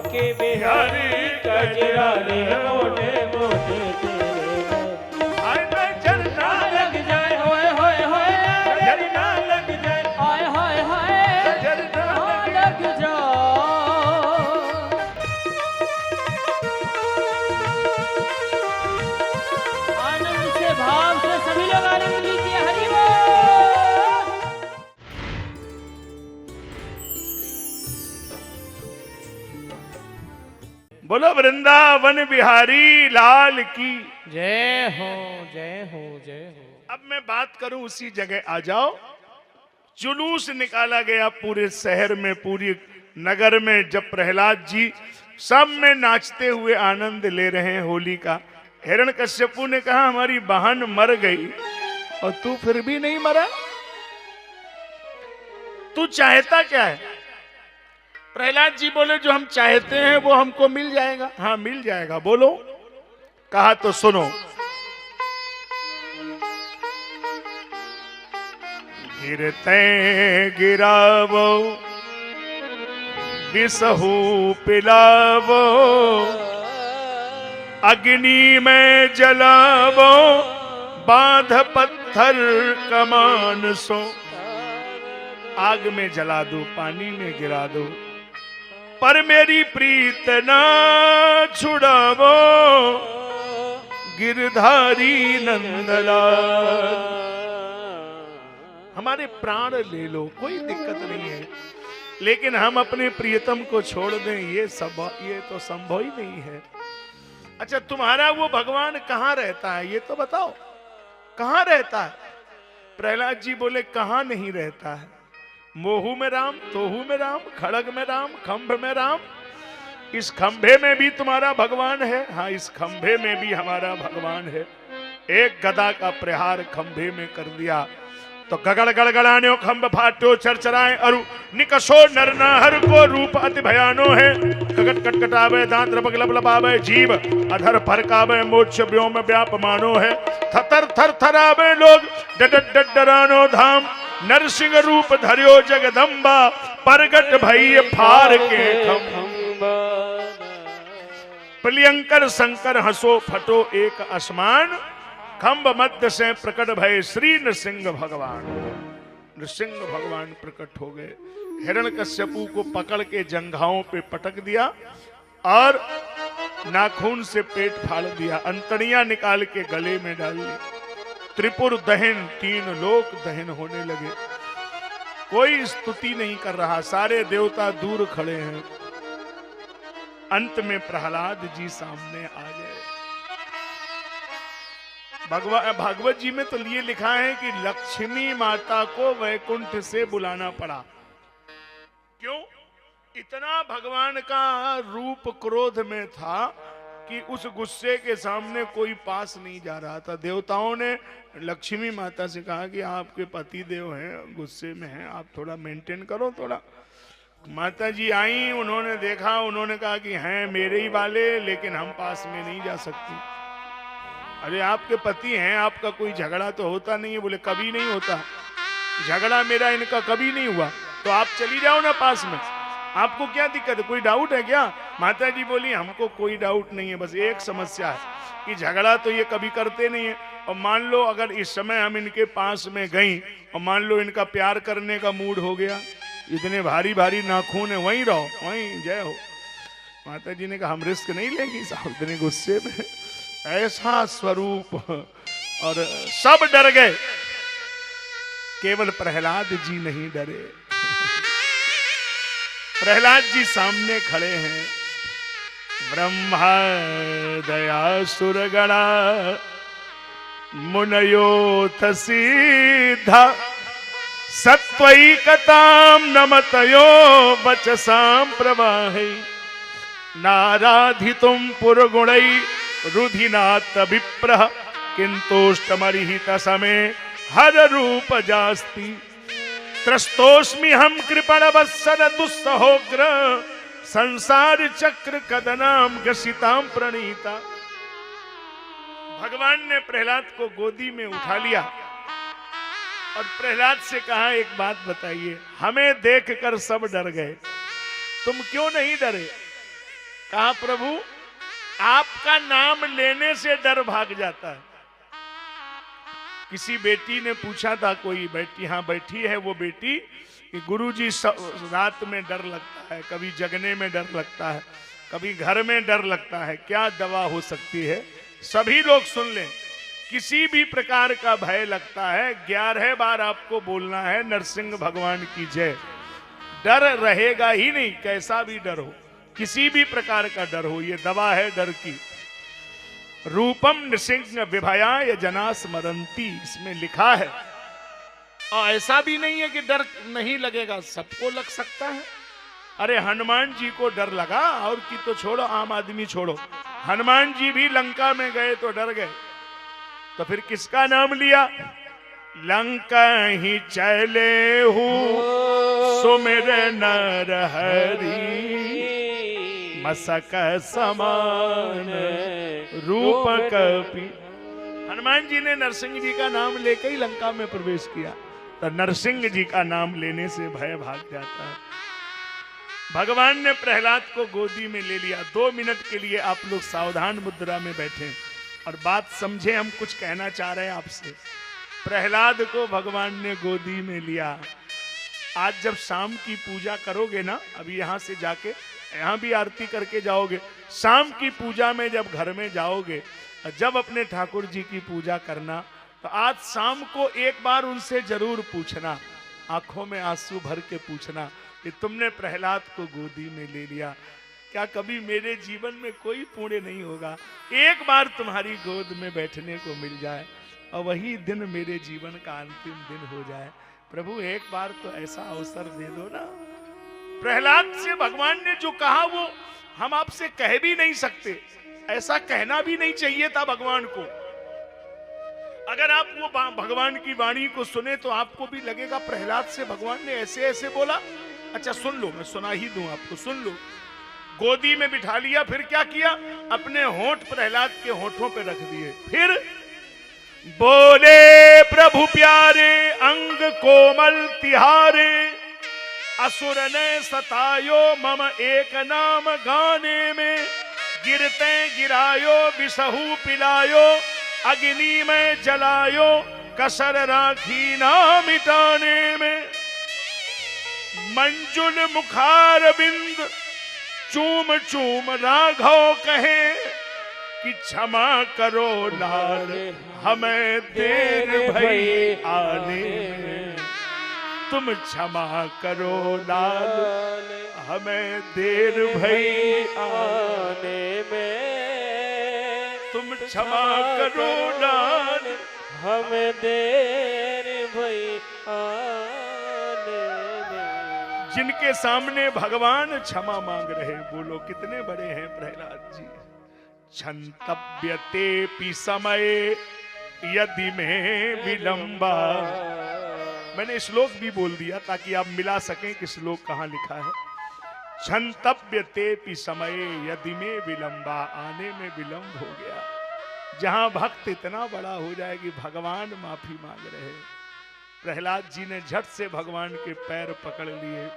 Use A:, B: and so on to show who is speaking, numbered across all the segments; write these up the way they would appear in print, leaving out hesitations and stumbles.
A: बाके बिहारी कजरारे मोटे मोटे तेरे
B: हाय मैं झरना
A: लग जाए होए होए होए
B: झरना लग जाए
A: हाय हाय हाय
B: झरना
A: लग जाओ। आनंद से भाव से सभी लोग आनंद लीजिए। हरि बोल।
B: बोलो वृंदावन बिहारी लाल की।
A: जय हो जय हो जय हो।
B: अब मैं बात करूं उसी जगह आ जाओ। जुलूस निकाला गया पूरे शहर में, पूरी नगर में, जब प्रहलाद जी सब में नाचते हुए आनंद ले रहे हैं होली का। हिरण्यकश्यपु ने कहा हमारी बहन मर गई और तू फिर भी नहीं मरा, तू चाहता क्या है? प्रहलाद जी बोले जो हम चाहते हैं वो हमको मिल जाएगा। हाँ मिल जाएगा, बोलो। कहा तो सुनो। गिरते गिरावो बिसहू पिलावो, अग्नि में जलावो, बांध पत्थर कमान सो। आग में जला दो, पानी में गिरा दो, पर मेरी प्रीत ना छुड़ावो, गिरधारी नंदलाल। हमारे प्राण ले लो, कोई दिक्कत नहीं है, लेकिन हम अपने प्रियतम को छोड़ दें ये तो संभव ही नहीं है। अच्छा तुम्हारा वो भगवान कहाँ रहता है ये तो बताओ, कहाँ रहता है? प्रहलाद जी बोले कहाँ नहीं रहता है। मोहू में राम, तोहू में राम, खड़ग में राम, खंभ में राम। इस खंभे में भी तुम्हारा भगवान है। हाँ इस खंभे में भी हमारा भगवान है। एक गदा का प्रहार खंभे में कर दिया तो गगड़ गड़गड़ाने खंभ फाटो चरचराए अरु निकशो नरनाहर को रूप अति भयानो है। गगट कटकटावे दांत रपक लपलपावे जीव अधर फरकावे मोक्ष व्योम व्यापमानो है। थतर थर थरावे लोग डडड डरानो धाम नरसिंह रूप धर्यो जगदम्बा परगट भई फार के खंभा। प्रियंकर शंकर हंसो फटो एक आसमान खंभ मध्य से प्रकट भय श्री नृसिंह भगवान। नृसिंह भगवान प्रकट हो गए। हिरण्यकश्यपु को पकड़ के जंघाओं पे पटक दिया और नाखून से पेट फाड़ दिया, अंतड़ियां निकाल के गले में डाल ली। त्रिपुर दहन, 3 लोक दहन होने लगे। कोई स्तुति नहीं कर रहा, सारे देवता दूर खड़े हैं। अंत में प्रहलाद जी सामने आ गए। भागवत जी में तो ये लिखा है कि लक्ष्मी माता को वैकुंठ से बुलाना पड़ा। क्यों? इतना भगवान का रूप क्रोध में था कि उस गुस्से के सामने कोई पास नहीं जा रहा था। देवताओं ने लक्ष्मी माता से कहा कि आपके पति देव हैं, गुस्से में हैं, आप थोड़ा मेंटेन करो थोड़ा। माता जी आई, उन्होंने देखा, उन्होंने कहा कि हैं मेरे ही वाले, लेकिन हम पास में नहीं जा सकती। अरे आपके पति हैं, आपका कोई झगड़ा तो होता नहीं है? बोले कभी नहीं होता, झगड़ा मेरा इनका कभी नहीं हुआ। तो आप चली जाओ ना पास में, आपको क्या दिक्कत है, कोई डाउट है क्या? माता जी बोली हमको कोई डाउट नहीं है, बस एक समस्या है कि झगड़ा तो ये कभी करते नहीं है। और मान लो अगर इस समय हम इनके पास में गई और मान लो इनका प्यार करने का मूड हो गया, इतने भारी भारी नाखून है, वहीं रहो, वहीं जय हो। माता जी ने कहा हम रिस्क नहीं लेंगी साहब, इतने गुस्से में ऐसा स्वरूप। और सब डर गए, केवल प्रहलाद जी नहीं डरे। प्रहलाद जी सामने खड़े हैं। ब्रह्मा दया सुरगणा मुनयोथ सिद्धा सत्वैकतां नमतयो वचसां प्रवाहै नाराधितुं पुरगुणै रुधिनात् विप्रः किन्तुष्टमर्हित समे हर रूप जास्ति त्रस्तोस्मि हम कृपण वत्सल दुस्सहोग्र संसार चक्र कदनाम गसिताम प्रणीता। भगवान ने प्रहलाद को गोदी में उठा लिया और प्रहलाद से कहा एक बात बताइए, हमें देखकर सब डर गए, तुम क्यों नहीं डरे? कहा प्रभु आपका नाम लेने से डर भाग जाता है। किसी बेटी ने पूछा था, कोई बेटी यहां बैठी है वो बेटी, कि गुरुजी रात में डर लगता है, कभी जगने में डर लगता है, कभी घर में डर लगता है, क्या दवा हो सकती है? सभी लोग सुन लें, किसी भी प्रकार का भय लगता है 11 बार आपको बोलना है नरसिंह भगवान की जय। डर रहेगा ही नहीं, कैसा भी डर हो, किसी भी प्रकार का डर हो, ये दवा है डर की। रूपम नृसिंह विभयाय जना स्मरंती, इसमें लिखा है। और ऐसा भी नहीं है कि डर नहीं लगेगा, सबको लग सकता है। अरे हनुमान जी को डर लगा, और की तो छोड़ो, आम आदमी छोड़ो, हनुमान जी भी लंका में गए तो डर गए, तो फिर किसका नाम लिया? लंका ही चले हूँ सुमिर नर हरि, मसक समान रूप कपि। हनुमान जी ने नरसिंह जी का नाम लेकर ही लंका में प्रवेश किया, तो नरसिंह जी का नाम लेने से भय भाग जाता है। भगवान ने प्रहलाद को गोदी में ले लिया। 2 मिनट के लिए आप लोग सावधान मुद्रा में बैठे और बात समझे, हम कुछ कहना चाह रहे हैं आपसे। प्रहलाद को भगवान ने गोदी में लिया। आज जब शाम की पूजा करोगे ना, अभी यहां से जाके यहां भी आरती करके जाओगे, शाम की पूजा में जब घर में जाओगे, जब अपने ठाकुर जी की पूजा करना, तो आज शाम को एक बार उनसे जरूर पूछना, आंखों में आंसू भर के पूछना कि तुमने प्रहलाद को गोदी में ले लिया, क्या कभी मेरे जीवन में कोई पुण्य नहीं होगा, एक बार तुम्हारी गोद में बैठने को मिल जाए और वही दिन मेरे जीवन का अंतिम दिन हो जाए। प्रभु एक बार तो ऐसा अवसर दे दो ना। प्रहलाद से भगवान ने जो कहा वो हम आपसे कह भी नहीं सकते, ऐसा कहना भी नहीं चाहिए था भगवान को। अगर आप वो भगवान की वाणी को सुने तो आपको भी लगेगा प्रहलाद से भगवान ने ऐसे ऐसे बोला। अच्छा सुन लो, मैं सुना ही दूं आपको, सुन लो। गोदी में बिठा लिया, फिर क्या किया? अपने होंठ प्रहलाद के होंठों पे रख दिए, फिर बोले प्रभु प्यारे अंग कोमल तिहारे, असुर ने सतायो मम एक नाम गाने में, गिरते गिरायो बिसहू पिलायो, अग्नि में जलायो कसर राखी ना मिटाने में। मंजुल मुखार बिंद चूम चूम राघव कहे कि क्षमा करो लाल हमें देर भई आने में, तुम क्षमा करो लाल हमें देर भई आने में, तुम क्षमा करो लाल
A: हमें देर भई आने में।
B: जिनके सामने भगवान क्षमा मांग रहे, बोलो कितने बड़े हैं प्रहलाद जी। क्षंतव्यते पि समय यदि में विलंबा, मैंने श्लोक भी बोल दिया ताकि आप मिला सकें कि श्लोक कहां लिखा है। क्षंतव्यते पि समय यदि में विलंबा, आने में विलंब हो गया। जहां भक्त इतना बड़ा हो जाए कि भगवान माफी मांग रहे, प्रहलाद जी ने झट से भगवान के पैर पकड़ लिए,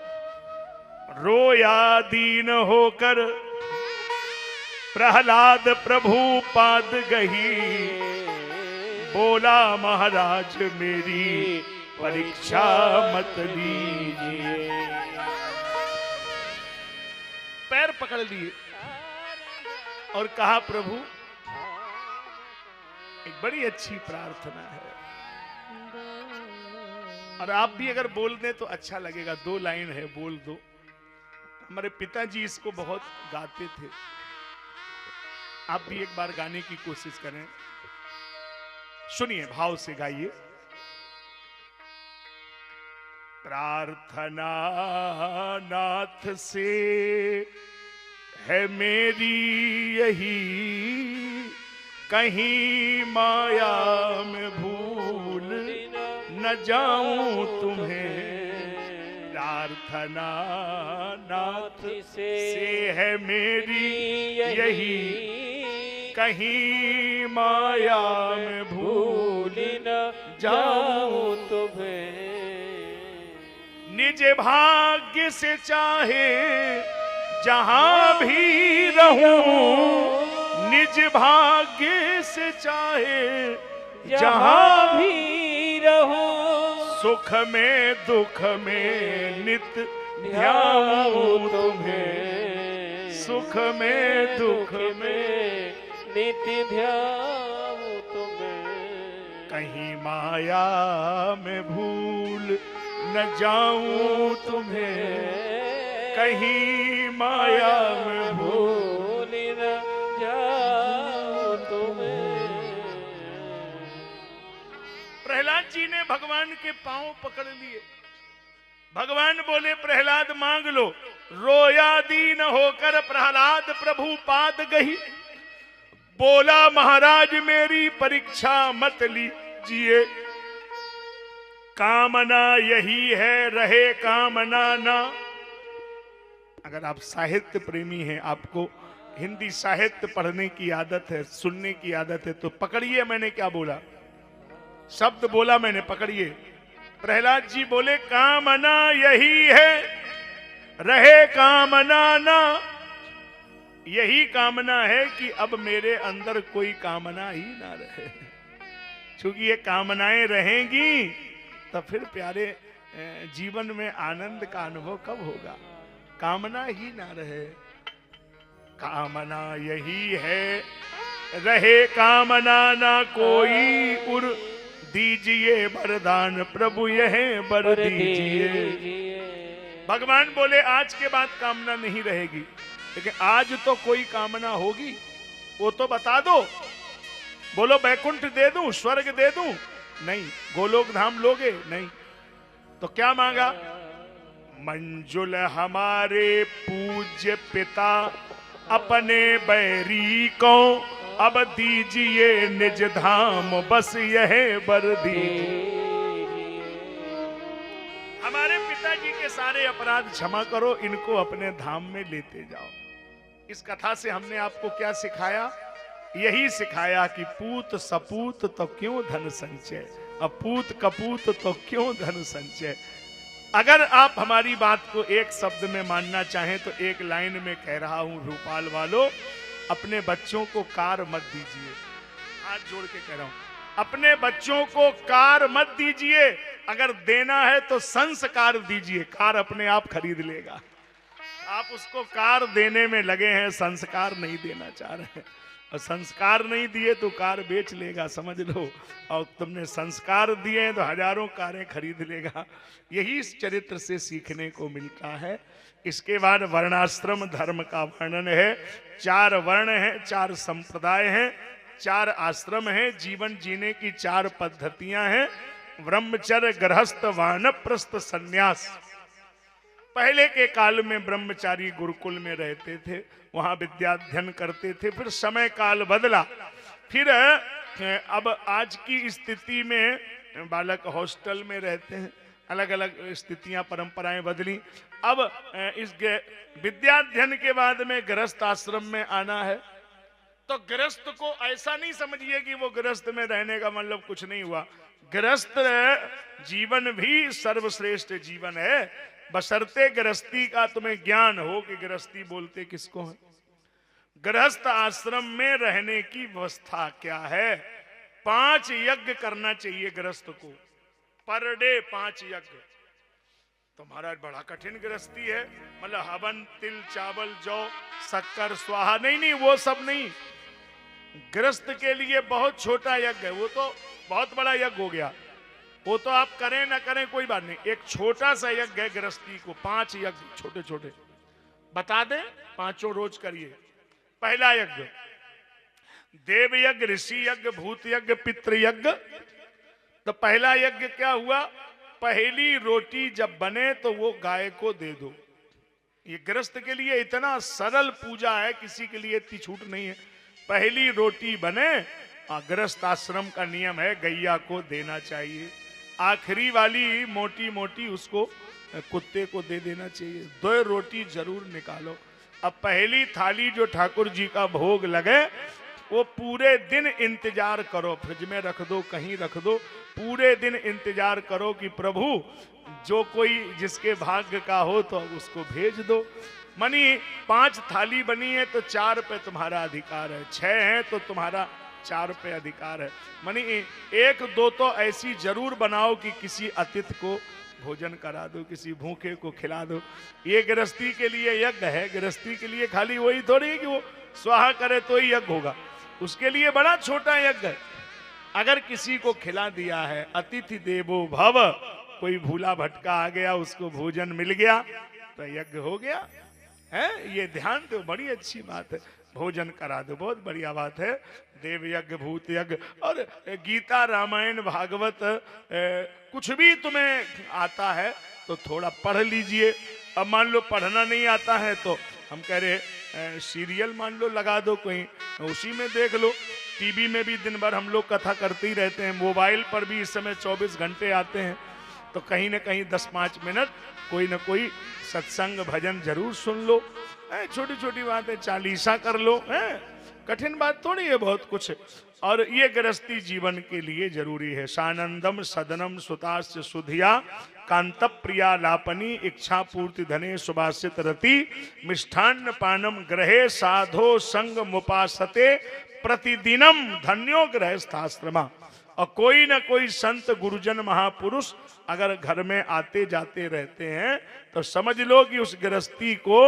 B: रोया दीन होकर प्रहलाद प्रभु पाद गही, बोला महाराज मेरी परीक्षा मत लीजिए। पैर पकड़ लिए और कहा प्रभु एक बड़ी अच्छी प्रार्थना है, और आप भी अगर बोल दें तो अच्छा लगेगा। 2 लाइन है, बोल दो। हमारे पिताजी इसको बहुत गाते थे, आप भी एक बार गाने की कोशिश करें। सुनिए, भाव से गाइए। प्रार्थना नाथ से है मेरी यही, कहीं माया में भूल न जाऊं तुम्हें। प्रार्थना नाथ से है मेरी यही, कहीं माया में भूल न जाऊं तुम्हें। निज भाग्य से चाहे जहां भी रहूं निज भाग्य से चाहे
A: जहाँ भी रहूं,
B: सुख में दुख में नित ध्याऊं तुम्हें, सुख में दुख में
A: नित्य ध्याऊं तुम्हें।
B: कहीं माया में भूल न जाऊं तुम्हें, कहीं माया में भूल
A: न जाऊं तुम्हें।
B: प्रहलाद जी ने भगवान के पांव पकड़ लिए। भगवान बोले प्रहलाद मांग लो। रोया दीन होकर प्रहलाद प्रभु पाद गही। बोला महाराज मेरी परीक्षा मत लीजिए, कामना यही है रहे कामना ना। अगर आप साहित्य प्रेमी हैं, आपको हिंदी साहित्य पढ़ने की आदत है, सुनने की आदत है, तो पकड़िए मैंने क्या बोला, शब्द बोला मैंने, पकड़िए। प्रहलाद जी बोले कामना यही है रहे कामना ना। यही कामना है कि अब मेरे अंदर कोई कामना ही ना रहे। क्योंकि ये कामनाएं रहेंगी तो फिर प्यारे जीवन में आनंद का अनुभव कब होगा। कामना ही ना रहे। कामना यही है रहे कामना ना कोई, उर दीजिए वरदान प्रभु यह वर दीजिए। भगवान बोले आज के बाद कामना नहीं रहेगी, लेकिन आज तो कोई कामना होगी, वो तो बता दो। बोलो बैकुंठ दे दूं, स्वर्ग दे दूं? नहीं। गोलोक धाम लोगे? नहीं। तो क्या मांगा? मंजुल हमारे पूज्य पिता अपने बैरी को अब दीजिए निज धाम बस यह वर दीजिए। हमारे पिताजी के सारे अपराध क्षमा करो, इनको अपने धाम में लेते जाओ। इस कथा से हमने आपको क्या सिखाया? यही सिखाया कि पूत सपूत तो क्यों धन संचय, अपूत कपूत तो क्यों धन संचय। अगर आप हमारी बात को एक शब्द में मानना चाहें तो एक लाइन में कह रहा हूं, भोपाल वालों, अपने बच्चों को कार मत दीजिए। हाथ जोड़ के कह रहा हूं, अपने बच्चों को कार मत दीजिए। अगर देना है तो संस्कार दीजिए, कार अपने आप खरीद लेगा। आप उसको कार देने में लगे हैं, संस्कार नहीं देना चाह रहे हैं, और संस्कार नहीं दिए तो कार बेच लेगा, समझ लो। और तुमने संस्कार दिए तो हजारों कारें खरीद लेगा। यही इस चरित्र से सीखने को मिलता है। इसके बाद वर्णाश्रम धर्म का वर्णन है। 4 वर्ण हैं, 4 संप्रदाय हैं, 4 आश्रम हैं, जीवन जीने की 4 पद्धतियां हैं। ब्रह्मचर्य, गृहस्थ, वानप्रस्थ, संन्यास। पहले के काल में ब्रह्मचारी गुरुकुल में रहते थे, वहां विद्याध्ययन करते थे। फिर समय काल बदला, फिर अब आज की स्थिति में बालक हॉस्टल में रहते हैं। अलग अलग स्थितियां, परंपराएं बदली। अब इस विद्याध्ययन के बाद में गृहस्थ आश्रम में आना है। तो गृहस्थ को ऐसा नहीं समझिए कि वो गृहस्थ में रहने का मतलब कुछ नहीं हुआ। गृहस्थ जीवन भी सर्वश्रेष्ठ जीवन है, बशर्ते गृहस्थी का तुम्हें ज्ञान हो कि गृहस्थी बोलते किसको है। गृहस्थ आश्रम में रहने की व्यवस्था क्या है? 5 यज्ञ करना चाहिए गृहस्थ को, पर डे 5 यज्ञ। तुम्हारा बड़ा कठिन गृहस्थी है, मतलब हवन, तिल, चावल, जौ, शक्कर, स्वाहा। नहीं, वो सब नहीं। गृहस्थ के लिए बहुत छोटा यज्ञ है, वो तो बहुत बड़ा यज्ञ हो गया। वो तो आप करें ना करें कोई बात नहीं। एक छोटा सा यज्ञ है गृहस्थी को, 5 यज्ञ छोटे छोटे बता दें, 5 रोज करिए। पहला यज्ञ देव यज्ञ, ऋषि यज्ञ, भूत यज्ञ, पितृ यज्ञ। तो पहला यज्ञ क्या हुआ? पहली रोटी जब बने तो वो गाय को दे दो। ये गृहस्थ के लिए इतना सरल पूजा है, किसी के लिए इतनी छूट नहीं है। पहली रोटी बने, गृहस्थ आश्रम का नियम है गैया को देना चाहिए। आखिरी वाली मोटी मोटी उसको कुत्ते को दे देना चाहिए। 2 रोटी जरूर निकालो। अब पहली थाली जो ठाकुर जी का भोग लगे वो पूरे दिन इंतजार करो, फ्रिज में रख दो, कहीं रख दो। पूरे दिन इंतजार करो कि प्रभु जो कोई जिसके भाग्य का हो तो उसको भेज दो। मनी 5 थाली बनी है तो 4 पे तुम्हारा अधिकार है, 6 है तो तुम्हारा 4 पे अधिकार है। मनी 1 2 तो ऐसी जरूर बनाओ कि किसी अतिथि को भोजन करा दो, किसी भूखे को खिला दो। ये गृहस्थी के लिए यज्ञ है। गृहस्थी के लिए खाली वही थोड़ी है कि वो स्वाहा करे तो ही यज्ञ होगा, उसके लिए बड़ा छोटा यज्ञ है। अगर किसी को खिला दिया है, अतिथि देवो भव, कोई भूला भटका आ गया उसको भोजन मिल गया तो यज्ञ हो गया है। ये ध्यान दो, बड़ी अच्छी बात है। भोजन करा दो, बहुत बढ़िया बात है। देव यज्ञ, भूत यज्ञ, और गीता रामायण भागवत कुछ भी तुम्हें आता है तो थोड़ा पढ़ लीजिए। अब मान लो पढ़ना नहीं आता है तो हम कह रहे सीरियल मान लो लगा दो कोई, उसी में देख लो। टीवी में भी दिन भर हम लोग कथा करते ही रहते हैं, मोबाइल पर भी इस समय 24 घंटे आते हैं, तो कहीं ना कहीं 10-5 मिनट कोई ना कोई सत्संग भजन जरूर सुन लो। छोटी छोटी बातें चालीसा कर लो, कठिन बात थोड़ी है बहुत कुछ। और ये गृहस्थी जीवन के लिए जरूरी है। सानंदम सदनम सुतास्य सुधिया कांत प्रिया लापनी इच्छा पूर्ति धने सुभाषित रति मिष्ठान्न पानम ग्रहे साधो संग मुपासते प्रतिदिनम धन्यो गृहस्थाश्रमा। और कोई ना कोई संत गुरुजन महापुरुष अगर घर में आते जाते रहते हैं तो समझ लो कि उस गृहस्थी को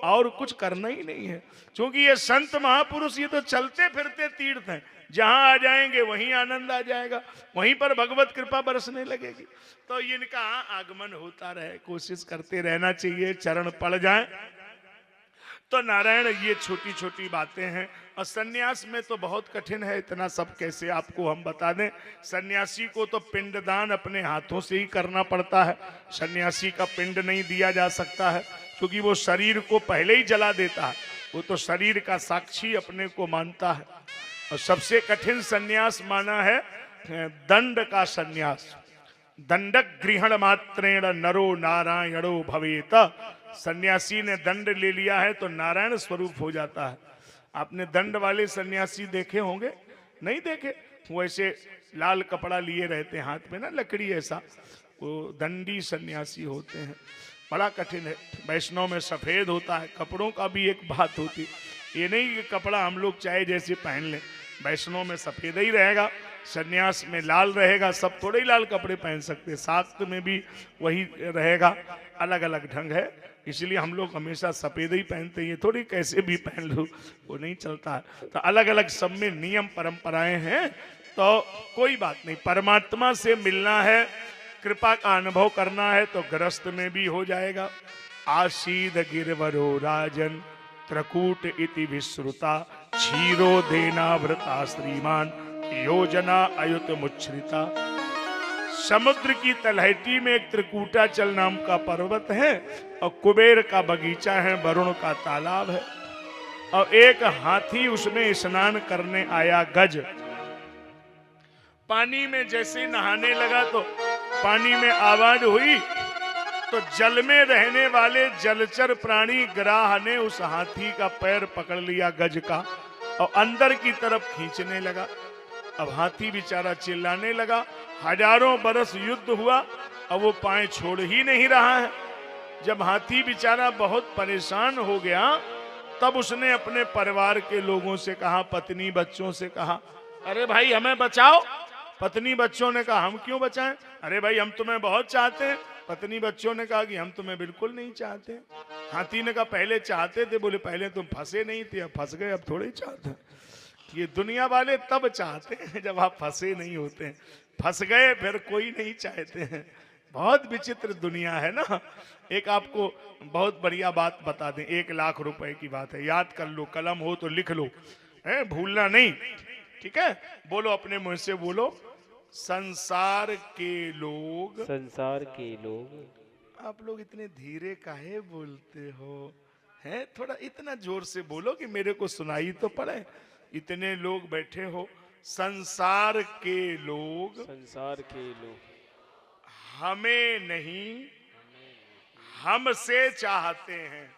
B: और कुछ करना ही नहीं है। क्योंकि ये संत महापुरुष ये तो चलते फिरते तीर्थ हैं, जहां आ जाएंगे वहीं आनंद आ जाएगा, वहीं पर भगवत कृपा बरसने लगेगी। तो इनका आगमन होता रहे, कोशिश करते रहना चाहिए, चरण पड़ जाए तो नारायण। ये छोटी छोटी बातें हैं। और सन्यास में तो बहुत कठिन है, इतना सब कैसे आपको हम बता दें। सन्यासी को तो पिंडदान अपने हाथों से ही करना पड़ता है। सन्यासी का पिंड नहीं दिया जा सकता है, क्योंकि वो शरीर को पहले ही जला देता है। वो तो शरीर का साक्षी अपने को मानता है। और सबसे कठिन सन्यास माना है दंड का सन्यास। दंडक गृहण मात्रेण नरो नारायणो भवेत। सन्यासी ने दंड ले लिया है तो नारायण स्वरूप हो जाता है। आपने दंड वाले सन्यासी देखे होंगे, नहीं देखे? वो ऐसे लाल कपड़ा लिए रहते हैं हाथ में ना, लकड़ी ऐसा, वो दंडी सन्यासी होते हैं। बड़ा कठिन है। वैष्णव में सफेद होता है। कपड़ों का भी एक बात होती, ये नहीं कि कपड़ा हम लोग चाहे जैसे पहन लें। वैष्णव में सफेद ही रहेगा, सन्यास में लाल रहेगा। सब थोड़े ही लाल कपड़े पहन सकते, शास्त्र में भी वही रहेगा। अलग अलग ढंग है, इसलिए हम लोग हमेशा सफेद ही पहनते हैं। ये थोड़ी कैसे भी पहन लो, वो नहीं चलता है। तो अलग अलग सब में नियम परंपराएं हैं, तो कोई बात नहीं। परमात्मा से मिलना है, कृपा का अनुभव करना है तो गृहस्थ में भी हो जाएगा। आशीद गिरवरो राजन त्रकूट इति विश्रुता क्षीरो देनावृता श्रीमान योजना अयुत मुच्छ्रिता। समुद्र की तलहटी में एक त्रिकूटाचल नाम का पर्वत है, और कुबेर का बगीचा है, वरुण का तालाब है, और एक हाथी उसमें स्नान करने आया गज। पानी में जैसे नहाने लगा तो पानी में आवाज हुई, तो जल में रहने वाले जलचर प्राणी ग्राह ने उस हाथी का पैर पकड़ लिया गज का, और अंदर की तरफ खींचने लगा। अब हाथी बेचारा चिल्लाने लगा। हजारों बरस युद्ध हुआ, अब वो पाए छोड़ ही नहीं रहा है। जब हाथी बेचारा बहुत परेशान हो गया, तब उसने अपने परिवार के लोगों से कहा, पत्नी बच्चों से कहा, अरे भाई हमें बचाओ। पत्नी बच्चों ने कहा, हम क्यों बचाएं? अरे भाई हम तुम्हें बहुत चाहते हैं। पत्नी बच्चों ने कहा कि हम तुम्हें बिल्कुल नहीं चाहते। हाथी ने कहा, पहले चाहते थे। बोले, पहले तुम फंसे नहीं थे, अब फंस गए, अब थोड़े चाहते। ये दुनिया वाले तब चाहते हैं जब आप फंसे नहीं होते हैं। फंस गए फिर कोई नहीं चाहते हैं। बहुत विचित्र दुनिया है ना। एक आपको बहुत बढ़िया बात बता दें, 1 लाख रुपए की बात है, याद कर लो, कलम हो तो लिख लो, है भूलना नहीं, ठीक है? बोलो, अपने मुंह से बोलो, संसार के लोग।
A: संसार के लोग।
B: आप लोग इतने धीरे काहे बोलते हो? हैं थोड़ा इतना जोर से बोलो कि मेरे को सुनाई तो पड़े। इतने लोग बैठे हो। संसार के लोग,
A: संसार के लोग
B: हमें नहीं हमसे चाहते हैं।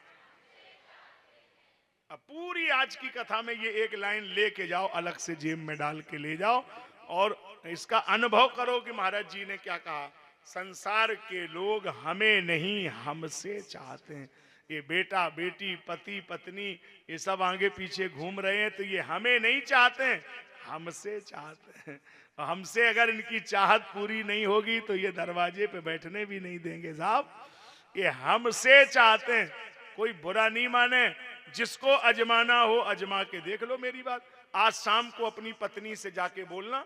B: अब पूरी आज की कथा में ये एक लाइन लेके जाओ, अलग से जेब में डाल के ले जाओ, और इसका अनुभव करो कि महाराज जी ने क्या कहा। संसार के लोग हमें नहीं हमसे चाहते हैं। ये बेटा बेटी पति पत्नी ये सब आगे पीछे घूम रहे हैं, तो ये हमें नहीं चाहते हैं, हमसे चाहते हैं। और हमसे अगर इनकी चाहत पूरी नहीं होगी तो ये दरवाजे पे बैठने भी नहीं देंगे साहब। ये हमसे चाहते हैं, कोई बुरा नहीं माने, जिसको अजमाना हो अजमा के देख लो मेरी बात। आज शाम को अपनी पत्नी से जाके बोलना,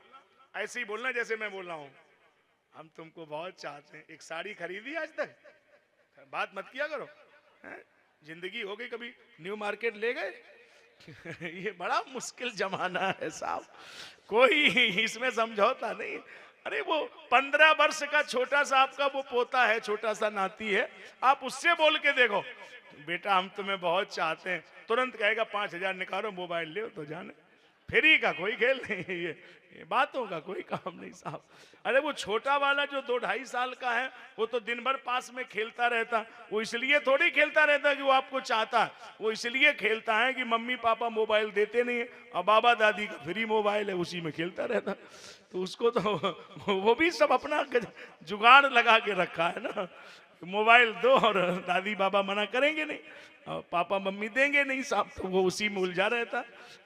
B: ऐसे ही बोलना जैसे मैं बोल रहा हूं, हम तुमको बहुत चाहते हैं। एक साड़ी खरीदी आज तक, बात मत किया करो, हैं? जिंदगी हो गई कभी न्यू मार्केट ले गए? ये बड़ा मुश्किल जमाना है साहब, कोई इसमें समझौता नहीं। अरे वो 15 वर्ष का छोटा सा आपका वो पोता है, छोटा सा नाती है, आप उससे बोल के देखो, बेटा हम तुम्हें बहुत चाहते हैं, तुरंत कहेगा 5000 निकालो मोबाइल ले तो जाने। फ्री का कोई खेल नहीं, ये बातों का कोई काम नहीं साहब। अरे वो छोटा वाला जो 2-2.5 साल का है, वो तो दिन भर पास में खेलता रहता। वो इसलिए थोड़ी खेलता रहता कि वो आपको चाहता है, वो इसलिए खेलता है कि मम्मी पापा मोबाइल देते नहीं है और बाबा दादी का फ्री मोबाइल है, उसी में खेलता रहता। तो उसको तो वो भी सब अपना जुगाड़ लगा के रखा है ना, मोबाइल दो और दादी बाबा मना करेंगे नहीं और पापा मम्मी देंगे नहीं साहब, तो वो उसी में उलझा रहता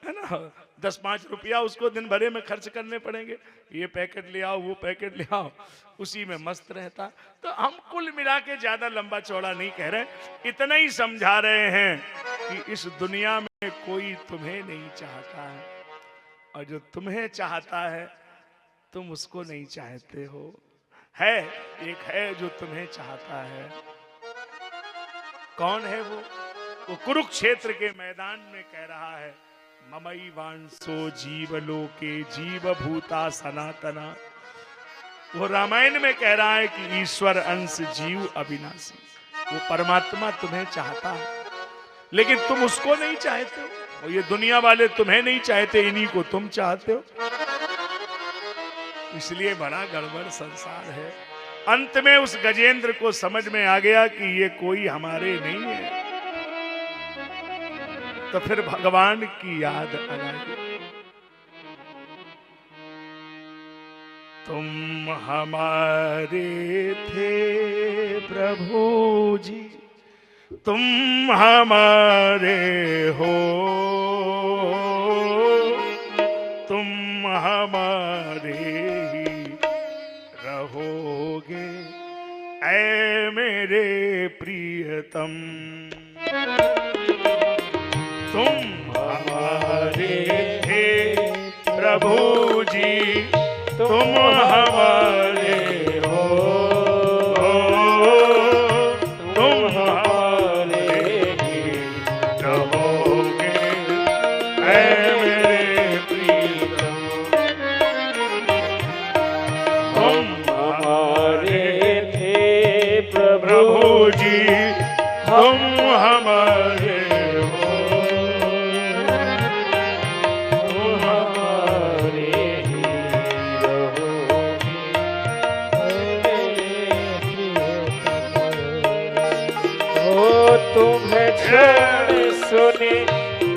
B: है ना। 10-5 रुपया उसको दिन भरे में खर्च करने पड़ेंगे, ये पैकेट ले आओ वो पैकेट ले आओ, उसी में मस्त रहता। तो हम कुल मिला के ज्यादा लंबा चौड़ा नहीं कह रहे, इतना ही समझा रहे हैं कि इस दुनिया में कोई तुम्हें नहीं चाहता है, और जो तुम्हें चाहता है तुम उसको नहीं चाहते हो। है एक है जो तुम्हें चाहता है, कौन है वो कुरुक्षेत्र के मैदान में कह रहा है, ममई वांसो जीवलोके जीव भूता सनातना। वो रामायण में कह रहा है कि ईश्वर अंश जीव अविनाशी, वो परमात्मा तुम्हें चाहता है, लेकिन तुम उसको नहीं चाहते हो, और ये दुनिया वाले तुम्हें नहीं चाहते, इन्हीं को तुम चाहते हो। इसलिए बड़ा गड़बड़ संसार है। अंत में उस गजेंद्र को समझ में आ गया कि ये कोई हमारे नहीं है, तो फिर भगवान की याद आई। तुम हमारे थे प्रभु जी, तुम हमारे हो, तुम हमारे ही रहोगे ऐ मेरे प्रियतम। तुम हमारे थे प्रभु जी, तुम हमारे हो, तुम हमारे ही रहोगे ऐ मेरे प्रियतम। तुम हमारे थे प्रभु जी, तुम हमारे
A: सुने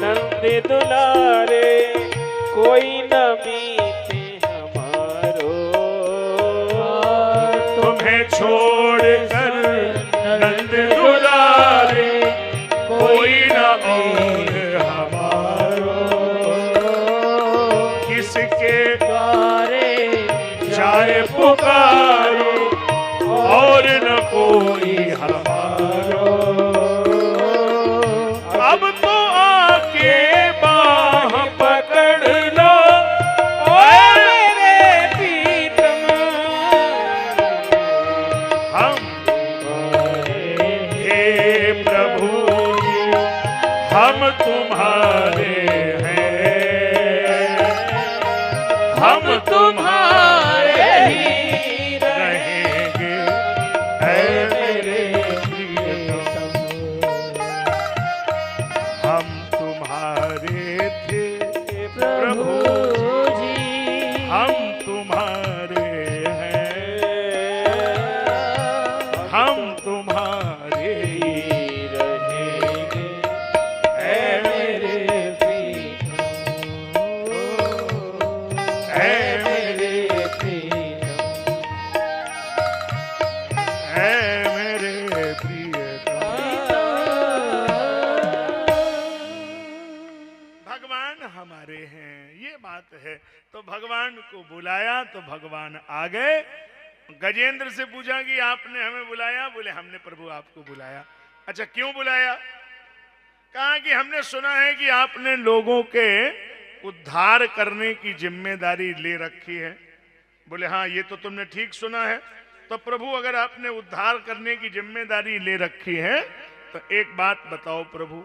A: नंद दुलारे, कोई न बीते हमारो।
B: तुम्हें छोड़ कर नंद दुलारे, कोई न और हमारो। किसके द्वारे जाए पुकारो, और न कोई हमारो। अब तो आके बाह पकड़ लो मेरे प्रीतम। हम हे प्रभु जी, हम तुम्हारे हैं, हम तुम्हारे ही रहेंगे ऐ मेरे प्रियतम। हम तुम्हारे थे प्रभु जी, हम तुम्हारे हैं, हम तुम्हारे ही रहेंगे ऐ मेरे प्रियतम, ऐ मेरे प्रियतम, ऐ मेरे प्रियतम। भगवान हमारे हैं, ये बात है। तो भगवान को बुलाया तो भगवान आ गए। गजेंद्र से पूछा कि आपने हमें बुलाया? बोले हमने प्रभु आपको बुलाया। अच्छा क्यों बुलाया? कहा कि हमने सुना है कि आपने लोगों के उद्धार करने की जिम्मेदारी ले रखी है। बोले हाँ ये तो तुमने ठीक सुना है। तो प्रभु अगर आपने उद्धार करने की जिम्मेदारी ले रखी है तो एक बात बताओ प्रभु,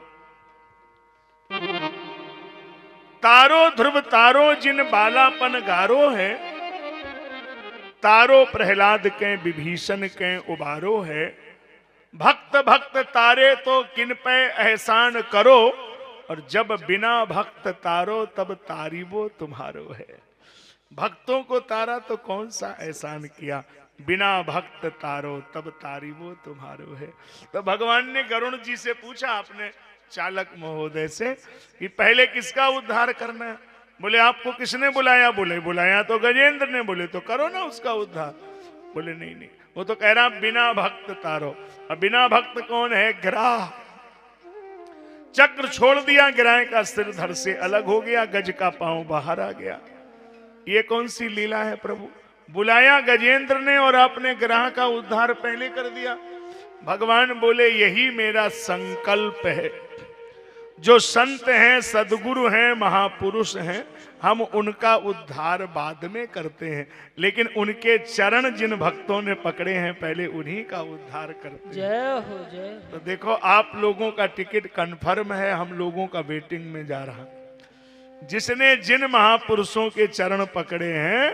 B: तारो ध्रुव तारो जिन बालापन गारो है, तारो प्रहलाद के विभीषण के उबारो है, भक्त भक्त तारे तो किन पे एहसान करो, और जब बिना भक्त तारो तब तारीबो तुम्हारो है। भक्तों को तारा तो कौन सा एहसान किया, बिना भक्त तारो तब तारीबो तुम्हारो है। तो भगवान ने गरुण जी से पूछा अपने चालक महोदय से कि पहले किसका उद्धार करना है? बोले आपको किसने बुलाया? बोले बुलाया तो गजेंद्र ने। बोले तो करो ना उसका उद्धार। बोले नहीं नहीं, वो तो कह रहा बिना भक्त तारो। अब बिना भक्त कौन है? ग्राह। चक्र छोड़ दिया, गिराए का सिर धड़ से अलग हो गया, गज का पांव बाहर आ गया। ये कौन सी लीला है प्रभु? बुलाया गजेंद्र ने और आपने ग्राह का उद्धार पहले कर दिया। भगवान बोले यही मेरा संकल्प है। जो संत हैं, सदगुरु हैं, महापुरुष हैं, हम उनका उद्धार बाद में करते हैं, लेकिन उनके चरण जिन भक्तों ने पकड़े हैं पहले उन्हीं का उद्धार करते हैं।
A: जय हो जय।
B: तो देखो आप लोगों का टिकट कंफर्म है, हम लोगों का वेटिंग में जा रहा। जिसने जिन महापुरुषों के चरण पकड़े हैं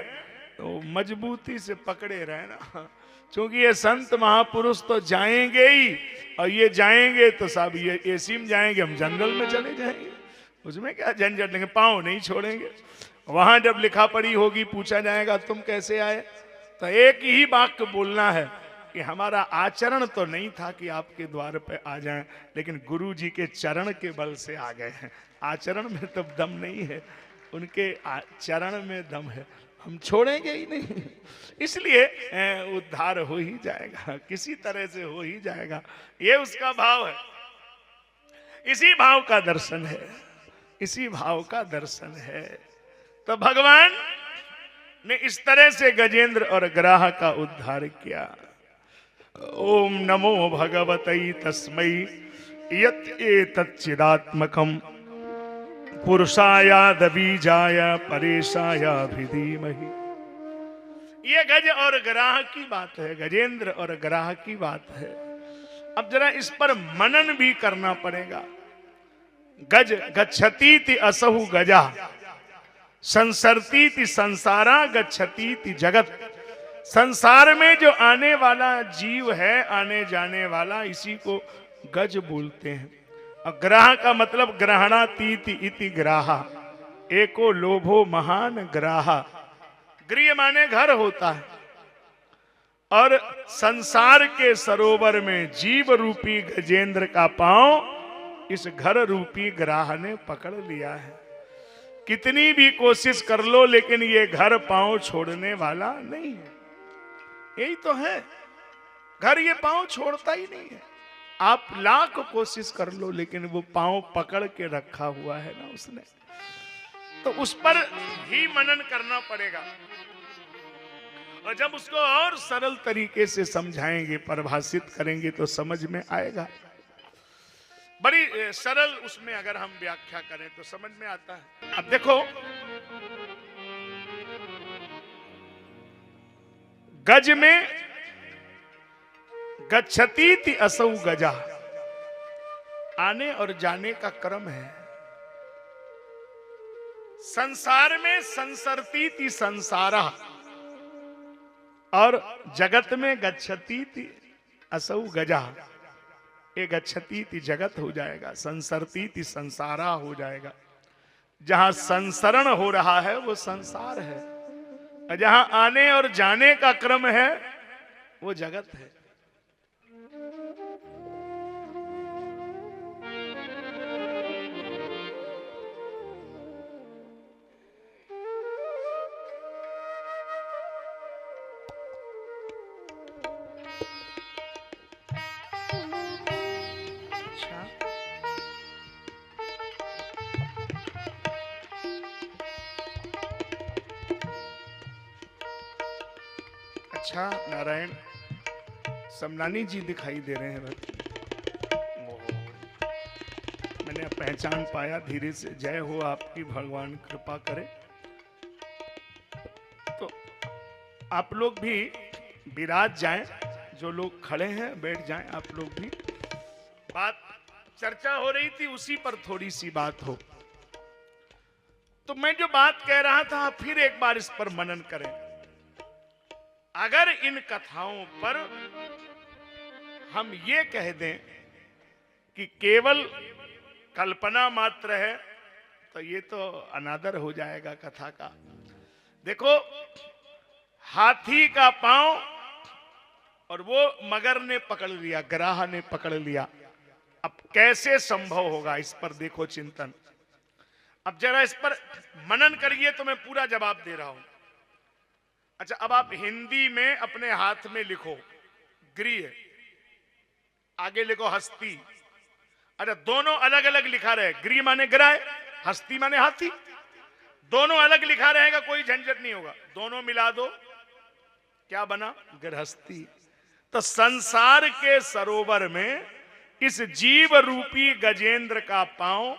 B: तो मजबूती से पकड़े रहे ना, क्योंकि ये संत महापुरुष तो जाएंगे ही, और ये जाएंगे तो सब ये एसी में जाएंगे, हम जंगल में चले जाएंगे, उसमें क्या झंझट लेंगे, पाँव नहीं छोड़ेंगे। वहां जब लिखा पढ़ी होगी, पूछा जाएगा तुम कैसे आए, तो एक ही वाक्य बोलना है कि हमारा आचरण तो नहीं था कि आपके द्वार पे आ जाएं, लेकिन गुरु जी के चरण के बल से आ गए हैं। आचरण में तो दम नहीं है, उनके चरण में दम है, हम छोड़ेंगे ही नहीं। इसलिए उद्धार हो ही जाएगा, किसी तरह से हो ही जाएगा, ये उसका भाव है। इसी भाव का दर्शन है, इसी भाव का दर्शन है। तो भगवान ने इस तरह से गजेंद्र और ग्राह का उद्धार किया। ओम नमो भगवतई तस्मै यत् एतच्चिदात्मकम् पुरुषाया दबीजाय परेशाया धीमहि। ये गज और ग्राह की बात है, गजेंद्र और ग्राह की बात है। अब जरा इस पर मनन भी करना पड़ेगा। गज गच्छतीति असहु गजा, संसरतीति संसारा, गच्छतीति जगत। संसार में जो आने वाला जीव है, आने जाने वाला, इसी को गज बोलते हैं। और ग्राह का मतलब ग्रहणातीति इति ग्राहा, एको लोभो महान ग्राहा। गृह माने घर होता है, और संसार के सरोवर में जीव रूपी गजेंद्र का पांव इस घर रूपी ग्राह ने पकड़ लिया है। कितनी भी कोशिश कर लो, लेकिन ये घर पांव छोड़ने वाला नहीं है। यही तो है, घर ये पांव छोड़ता ही नहीं है। आप लाख कोशिश कर लो, लेकिन वो पांव पकड़ के रखा हुआ है ना उसने, तो उस पर ही मनन करना पड़ेगा। और जब उसको और सरल तरीके से समझाएंगे, परिभाषित करेंगे, तो समझ में आएगा। बड़ी सरल उसमें अगर हम व्याख्या करें तो समझ में आता है। अब देखो, गज में गच्छतीति असौ गजा, आने और जाने का क्रम है। संसार में संसरतीति संसारा, और जगत में गच्छतीति असौ गजा। ये गच्छतीति जगत हो जाएगा, संसरतीति संसारा हो जाएगा। जहां संसरण हो रहा है वो संसार है, और जहां आने और जाने का क्रम है वो जगत है। अच्छा नारायण समलानी जी दिखाई दे रहे हैं भक्त। मैंने अब पहचान पाया धीरे से। जय हो आपकी, भगवान कृपा करे। तो आप लोग भी विराज जाएं, जो लोग खड़े हैं बैठ जाएं आप लोग भी। बात चर्चा हो रही थी, उसी पर थोड़ी सी बात हो। तो मैं जो बात कह रहा था आप फिर एक बार इस पर मनन करें। अगर इन कथाओं पर हम ये कह दें कि केवल कल्पना मात्र है, तो ये तो अनादर हो जाएगा कथा का। देखो, हाथी का पांव और वो मगर ने पकड़ लिया, ग्राह ने पकड़ लिया। अब कैसे संभव होगा, इस पर देखो चिंतन। अब जरा इस पर मनन करिए तो मैं पूरा जवाब दे रहा हूं। अच्छा, अब आप हिंदी में अपने हाथ में लिखो गृह, आगे लिखो हस्ती। अच्छा, दोनों अलग अलग लिखा रहे, गृह माने ग्राह, हस्ती माने हाथी। दोनों अलग लिखा रहेगा, कोई झंझट नहीं होगा। दोनों मिला दो, क्या बना? गृहस्थी। तो संसार के सरोवर में इस जीव रूपी गजेंद्र का पांव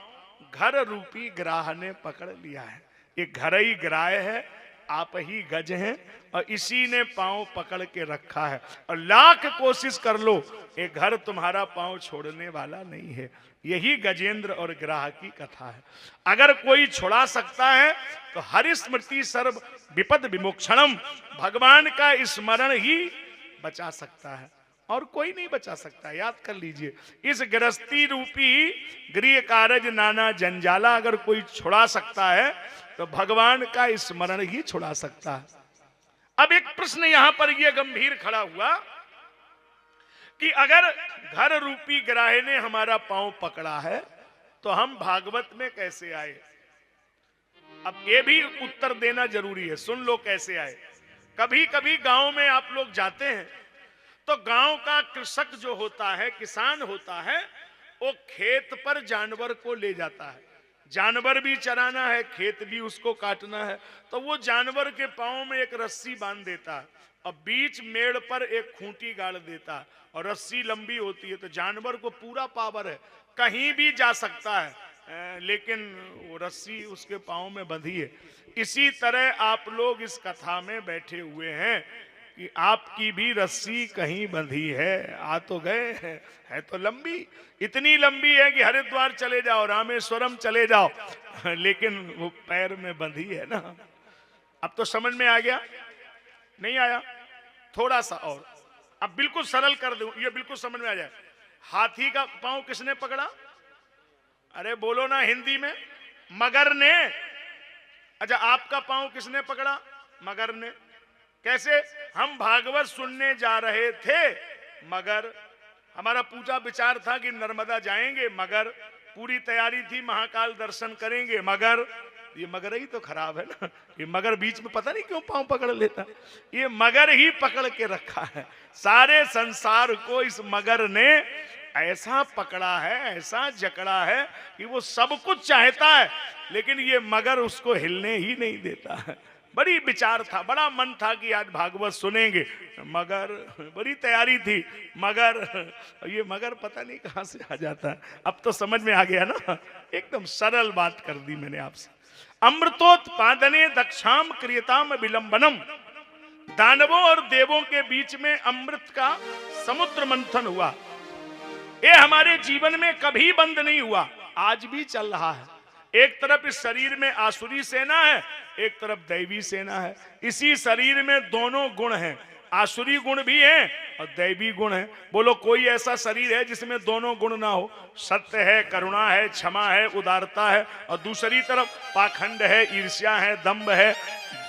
B: घर रूपी ग्राह ने पकड़ लिया है। ये घर ही ग्राह है, आप ही गज हैं, और इसी ने पांव पकड़ के रखा है। और लाख कोशिश कर लो, ये घर तुम्हारा पांव छोड़ने वाला नहीं है। यही गजेंद्र और ग्राह की कथा है। अगर कोई छुड़ा सकता है तो हरिस्मृति सर्व विपद विमोक्षणम, भगवान का स्मरण ही बचा सकता है, और कोई नहीं बचा सकता। याद कर लीजिए, इस गृहस्थी रूपी गृह कारज नाना जंजाला अगर कोई छुड़ा सकता है तो भगवान का स्मरण ही छुड़ा सकता है। अब एक प्रश्न यहां पर यह गंभीर खड़ा हुआ कि अगर घर रूपी ग्राह ने हमारा पांव पकड़ा है तो हम भागवत में कैसे आए? अब यह भी उत्तर देना जरूरी है। सुन लो कैसे आए। कभी कभी गांव में आप लोग जाते हैं तो गांव का कृषक जो होता है, किसान होता है, वो खेत पर जानवर को ले जाता है। जानवर भी चराना है, खेत भी उसको काटना है, तो वो जानवर के पांव में एक रस्सी बांध देता है और बीच मेड़ पर एक खूंटी गाड़ देता है, और रस्सी लंबी होती है तो जानवर को पूरा पावर है, कहीं भी जा सकता है, लेकिन वो रस्सी उसके पांव में बंधी है। इसी तरह आप लोग इस कथा में बैठे हुए हैं कि आपकी भी रस्सी कहीं बंधी है। आ तो गए हैं, है तो लंबी, इतनी लंबी है कि हरिद्वार चले जाओ, रामेश्वरम चले जाओ, लेकिन वो पैर में बंधी है ना। अब तो समझ में आ गया? नहीं आया? थोड़ा सा और, अब बिल्कुल सरल कर दूं, ये बिल्कुल समझ में आ जाए। हाथी का पांव किसने पकड़ा? अरे बोलो ना हिंदी में। मगर ने। अच्छा, आपका पांव किसने पकड़ा? मगर ने। कैसे? हम भागवत सुनने जा रहे थे, मगर हमारा पूरा विचार था कि नर्मदा जाएंगे, मगर पूरी तैयारी थी महाकाल दर्शन करेंगे, मगर ये मगर ही तो खराब है ना। ये मगर बीच में पता नहीं क्यों पांव पकड़ लेता, ये मगर ही पकड़ के रखा है। सारे संसार को इस मगर ने ऐसा पकड़ा है, ऐसा जकड़ा है कि वो सब कुछ चाहता है, लेकिन ये मगर उसको हिलने ही नहीं देता है। बड़ी विचार था, बड़ा मन था कि आज भागवत सुनेंगे, मगर बड़ी तैयारी थी, मगर ये मगर पता नहीं कहां से आ जाता है। अब तो समझ में आ गया ना, एकदम सरल बात कर दी मैंने आपसे। अमृतोत्पादने दक्षाम क्रियताम विलंबनम, दानवों और देवों के बीच में अमृत का समुद्र मंथन हुआ। ये हमारे जीवन में कभी बंद नहीं हुआ, आज भी चल रहा है। एक तरफ इस शरीर में आसुरी सेना है, एक तरफ दैवी सेना है। इसी शरीर में दोनों गुण हैं, आसुरी गुण भी है और दैवी गुण है। बोलो कोई ऐसा शरीर है जिसमें दोनों गुण ना हो? सत्य है, करुणा है, क्षमा है, उदारता है, और दूसरी तरफ पाखंड है, ईर्ष्या है, दंभ है।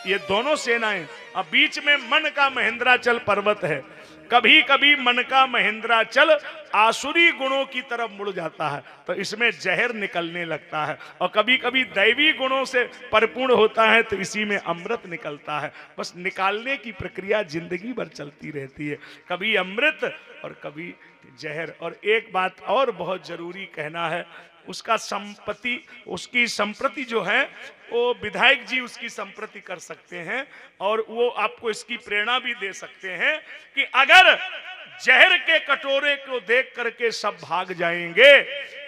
B: ये दोनों सेनाएं, और बीच में मन का महेंद्राचल पर्वत है। कभी कभी मन का महेंद्राचल आसुरी गुणों की तरफ मुड़ जाता है तो इसमें जहर निकलने लगता है, और कभी कभी दैवी गुणों से परिपूर्ण होता है तो इसी में अमृत निकलता है। बस निकालने की प्रक्रिया जिंदगी भर चलती रहती है, कभी अमृत और कभी जहर। और एक बात और बहुत जरूरी कहना है, उसका संपत्ति, उसकी संप्रति जो है वो विधायक जी उसकी संप्रति कर सकते हैं। और वो आपको इसकी प्रेरणा भी दे सकते हैं कि अगर जहर के कटोरे को देख करके सब भाग जाएंगे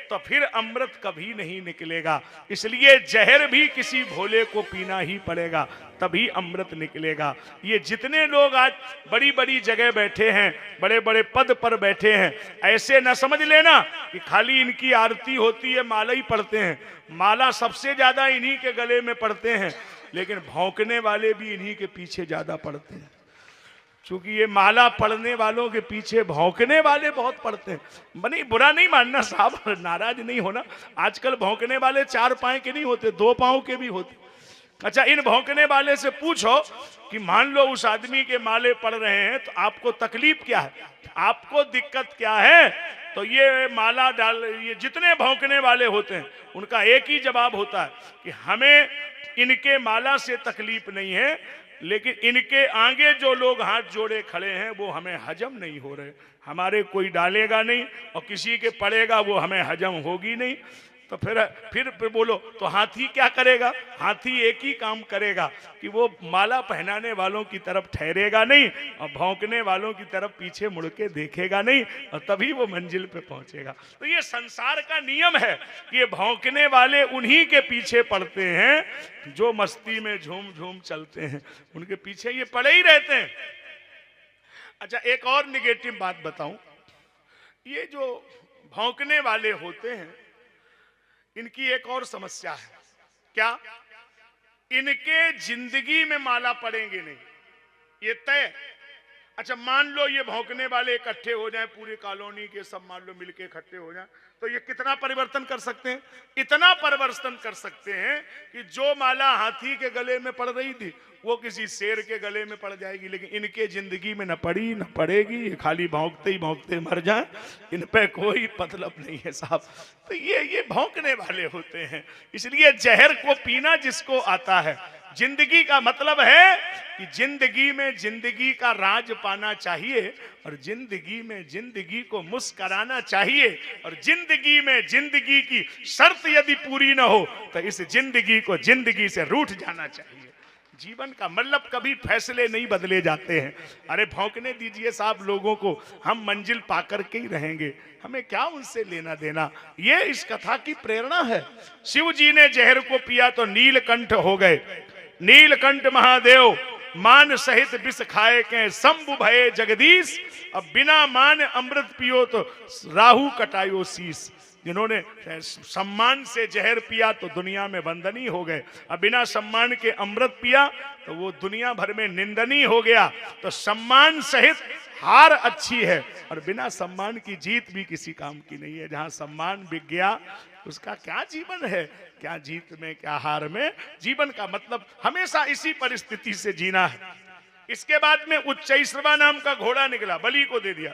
B: तो फिर अमृत कभी नहीं निकलेगा। इसलिए जहर भी किसी भोले को पीना ही पड़ेगा, तभी अमृत निकलेगा। ये जितने लोग आज बड़ी बड़ी जगह बैठे हैं, बड़े बड़े पद पर बैठे हैं, ऐसे न समझ लेना कि खाली इनकी आरती होती है, माला ही पढ़ते हैं। माला सबसे ज्यादा इन्हीं के गले में पड़ते हैं, लेकिन भौंकने वाले भी इन्हीं के पीछे ज्यादा पड़ते हैं। क्योंकि ये माला पढ़ने वालों के पीछे भौंकने वाले बहुत पड़ते हैं। बनी बुरा नहीं मानना साहब, नाराज नहीं होना। आजकल भौंकने वाले 4 पांव के नहीं होते, 2 पांव के भी होते। अच्छा, इन भौंकने वाले से पूछो कि मान लो उस आदमी के माले पड़ रहे हैं तो आपको तकलीफ क्या है, आपको दिक्कत क्या है? तो ये माला डाल, ये जितने भौंकने वाले होते हैं उनका एक ही जवाब होता है कि हमें इनके माला से तकलीफ नहीं है, लेकिन इनके आगे जो लोग हाथ जोड़े खड़े हैं वो हमें हजम नहीं हो रहे। हमारे कोई डालेगा नहीं और किसी के पड़ेगा वो हमें हजम होगी नहीं। तो फिर बोलो तो हाथी क्या करेगा? हाथी एक ही काम करेगा कि वो माला पहनाने वालों की तरफ ठहरेगा नहीं और भौंकने वालों की तरफ पीछे मुड़ के देखेगा नहीं, और तभी वो मंजिल पे पहुंचेगा। तो ये संसार का नियम है कि ये भौंकने वाले उन्हीं के पीछे पड़ते हैं जो मस्ती में झूम झूम चलते हैं, उनके पीछे ये पड़े ही रहते हैं। अच्छा, एक और निगेटिव बात बताऊं, ये जो भौंकने वाले होते हैं इनकी एक और समस्या है। क्या? इनके जिंदगी में माला पड़ेंगे नहीं, ये तय। अच्छा, मान लो ये भौंकने वाले इकट्ठे हो जाएं, पूरी कॉलोनी के सब मान लो मिलके इकट्ठे हो जाएं, तो ये कितना परिवर्तन कर सकते हैं? इतना परिवर्तन कर सकते हैं कि जो माला हाथी के गले में पड़ रही थी वो किसी शेर के गले में पड़ जाएगी, लेकिन इनके जिंदगी में न पड़ी न पड़ेगी। ये खाली भौंकते ही भौंकते मर जाएं, इन पे कोई मतलब नहीं है साहब। तो ये भौंकने वाले होते हैं। इसलिए जहर को पीना जिसको आता है, जिंदगी का मतलब है कि जिंदगी में जिंदगी का राज पाना चाहिए, और जिंदगी में जिंदगी को मुस्कराना चाहिए, और जिंदगी में जिंदगी की शर्त यदि पूरी ना हो तो इस जिंदगी को जिंदगी से रूठ जाना चाहिए। जीवन का मतलब कभी फैसले नहीं बदले जाते हैं। अरे भौंकने दीजिए साहब लोगों को, हम मंजिल पाकर के ही रहेंगे, हमें क्या उनसे लेना देना। ये इस कथा की प्रेरणा है। शिव जी ने जहर को पिया तो नीलकंठ हो गए। नीलकंठ महादेव मान सहित विष खाए के शंभु भये जगदीश। अब बिना मान अमृत पियो तो राहु कटायो शीश। जिन्होंने सम्मान से जहर पिया तो दुनिया में वंदनीय हो गए, अब बिना सम्मान के अमृत पिया तो वो दुनिया भर में निंदनीय हो गया। तो सम्मान सहित हार अच्छी है, और बिना सम्मान की जीत भी किसी काम की नहीं है। जहां सम्मान बिक गया उसका क्या जीवन है, क्या जीत में क्या हार में। जीवन का मतलब हमेशा इसी परिस्थिति से जीना है। इसके बाद में उच्चैश्रवा नाम का घोड़ा निकला, बलि को दे दिया।